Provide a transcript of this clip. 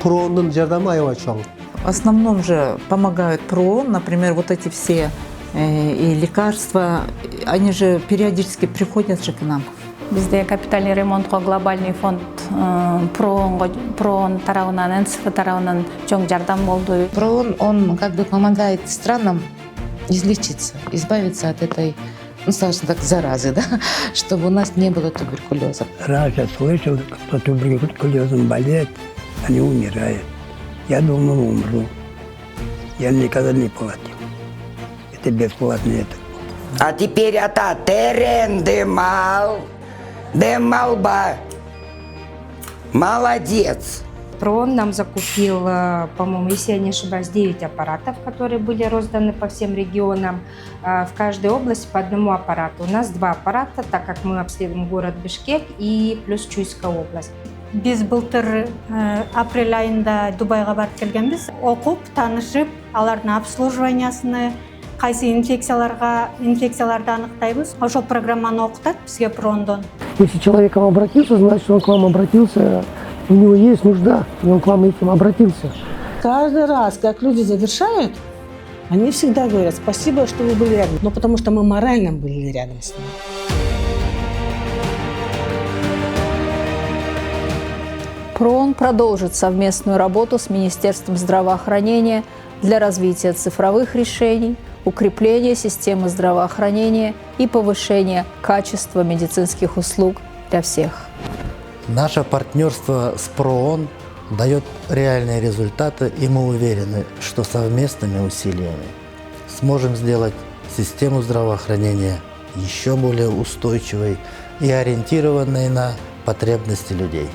проонның жардамы аябай чоң. В основном же помогают ПРООН, например, вот эти все и лекарства, они же периодически приходят же к нам. Бізде капитальный ремонтқа глобальный фонд ПРООН тарауынан, НСФ тарауынан чоң жардам болды. ПРООН, он как бы помогает странам излечиться, избавиться от этой, ну, скажем так, заразы, да, чтобы у нас не было туберкулеза. Раз я слышал, кто туберкулезом болеет, они умирают. Я думал, умру. Я никогда не платил. Это бесплатно это. А теперь это терен демалба. Молодец. ПРООН нам закупил, по-моему, если я не ошибаюсь, 9 аппаратов, которые были розданы по всем регионам. В каждой области по одному аппарату. У нас 2 аппарата, так как мы обследуем город Бишкек и плюс Чуйская область. Біз былтыр апрель айында Дубайға барып келгенбіз. Оқып, танышып, алардың обслуживаниясыны, қайсы инфекцияларды анықтаймыз. Ошол программаны оқытады бізге ПРООНдан. Если человек к вам обратился, значит, он к вам обратился, у него есть нужда, и он к вам этим обратился. Каждый раз, как люди завершают, они всегда говорят: спасибо, что вы были рядом. Но потому что мы морально были рядом с ними. ПРООН продолжит совместную работу с Министерством здравоохранения для развития цифровых решений, укрепления системы здравоохранения и повышения качества медицинских услуг для всех. Наше партнерство с ПРООН дает реальные результаты, и мы уверены, что совместными усилиями сможем сделать систему здравоохранения еще более устойчивой и ориентированной на потребности людей.